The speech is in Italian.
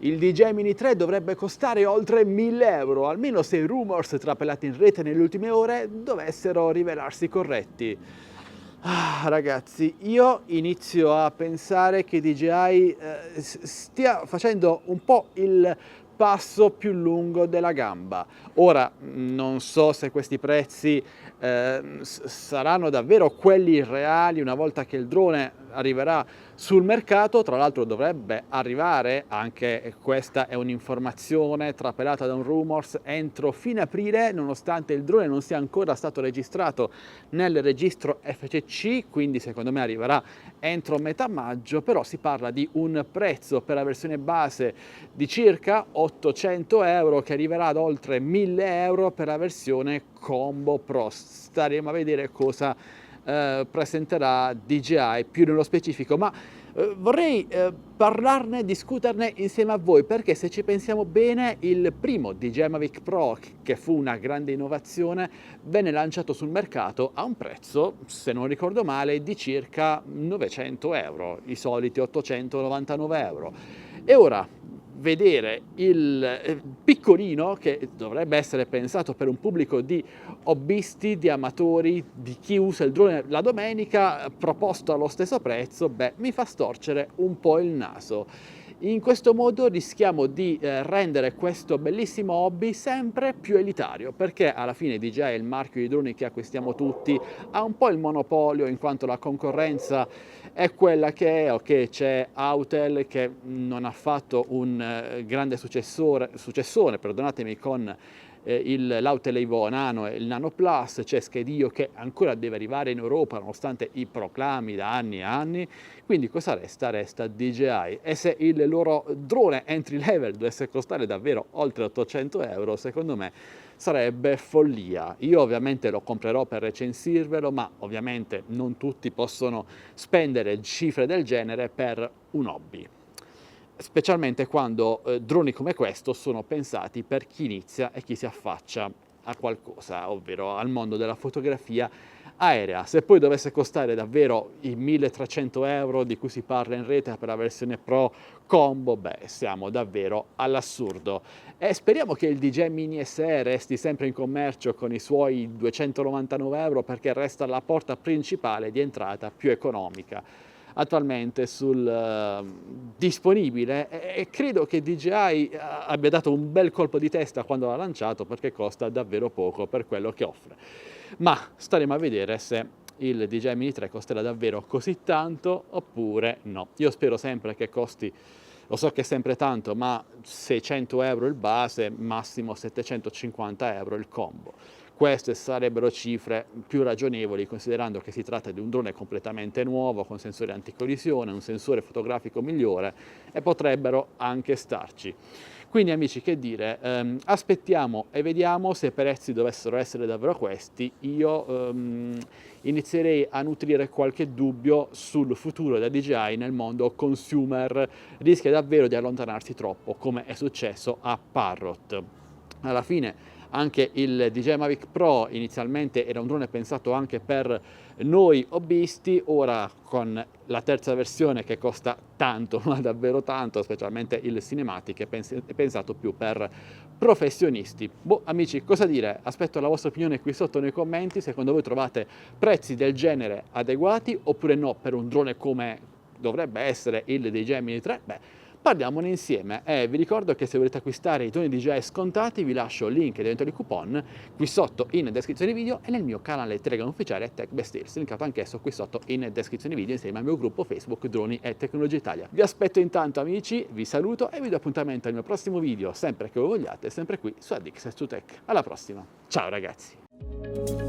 Il DJI Mini 3 dovrebbe costare oltre 1000 euro, almeno se i rumors trapelati in rete nelle ultime ore dovessero rivelarsi corretti. Ragazzi, io inizio a pensare che DJI stia facendo un po' il passo più lungo della gamba. Ora, non so se questi prezzi saranno davvero quelli reali una volta che il drone arriverà sul mercato. Tra l'altro dovrebbe arrivare, anche questa è un'informazione trapelata da un rumors, entro fine aprile, nonostante il drone non sia ancora stato registrato nel registro FCC, quindi secondo me arriverà entro metà maggio. Però si parla di un prezzo per la versione base di circa 800 euro che arriverà ad oltre 1000 euro per la versione Combo Pro. Staremo a vedere cosa presenterà DJI più nello specifico, ma vorrei parlarne, discuterne insieme a voi, perché se ci pensiamo bene il primo DJI Mavic Pro, che fu una grande innovazione, venne lanciato sul mercato a un prezzo, se non ricordo male, di circa 900 euro, i soliti 899 euro. E ora vedere il piccolino, che dovrebbe essere pensato per un pubblico di hobbisti, di amatori, di chi usa il drone la domenica, proposto allo stesso prezzo, beh, mi fa storcere un po' il naso. In questo modo rischiamo di rendere questo bellissimo hobby sempre più elitario, perché alla fine DJI è il marchio di droni che acquistiamo tutti, ha un po' il monopolio in quanto la concorrenza è quella che è. Ok, c'è Autel che non ha fatto un grande successone, perdonatemi, con l'Autel Evo Nano e il Nano Plus, c'è Skydio che ancora deve arrivare in Europa nonostante i proclami da anni e anni. Quindi cosa resta? Resta DJI, e se il loro drone entry level dovesse costare davvero oltre 800 euro, secondo me sarebbe follia. Io ovviamente lo comprerò per recensirvelo, ma ovviamente non tutti possono spendere cifre del genere per un hobby, specialmente quando droni come questo sono pensati per chi inizia e chi si affaccia a qualcosa, ovvero al mondo della fotografia aerea. Se poi dovesse costare davvero i 1300 euro di cui si parla in rete per la versione Pro Combo, beh, siamo davvero all'assurdo. E speriamo che il DJI Mini SE resti sempre in commercio con i suoi 299 euro, perché resta la porta principale di entrata più economica attualmente disponibile, e credo che DJI abbia dato un bel colpo di testa quando l'ha lanciato, perché costa davvero poco per quello che offre. Ma staremo a vedere se il DJI Mini 3 costerà davvero così tanto oppure no. Io spero sempre che costi, lo so che è sempre tanto, ma 600 euro il base, massimo 750 euro il combo. Queste sarebbero cifre più ragionevoli, considerando che si tratta di un drone completamente nuovo, con sensore anticollisione, un sensore fotografico migliore, e potrebbero anche starci. Quindi amici, che dire, aspettiamo e vediamo. Se i prezzi dovessero essere davvero questi, io inizierei a nutrire qualche dubbio sul futuro da DJI nel mondo consumer. Rischia davvero di allontanarsi troppo, come è successo a Parrot. Alla fine anche il DJI Mavic Pro inizialmente era un drone pensato anche per noi hobbisti, ora con la terza versione che costa tanto, ma davvero tanto, specialmente il Cinematic, è pensato più per professionisti. Boh, amici, cosa dire? Aspetto la vostra opinione qui sotto nei commenti. Secondo voi trovate prezzi del genere adeguati oppure no per un drone come dovrebbe essere il DJI Mini 3? Beh, parliamone insieme. E vi ricordo che se volete acquistare i droni DJI scontati vi lascio il link dentro i coupon qui sotto in descrizione video e nel mio canale Telegram ufficiale TechBestDeals, linkato anch'esso qui sotto in descrizione video insieme al mio gruppo Facebook Droni e Tecnologia Italia. Vi aspetto intanto amici, vi saluto e vi do appuntamento al mio prossimo video, sempre che voi vogliate, sempre qui su Addicts2Tech. Alla prossima, ciao ragazzi!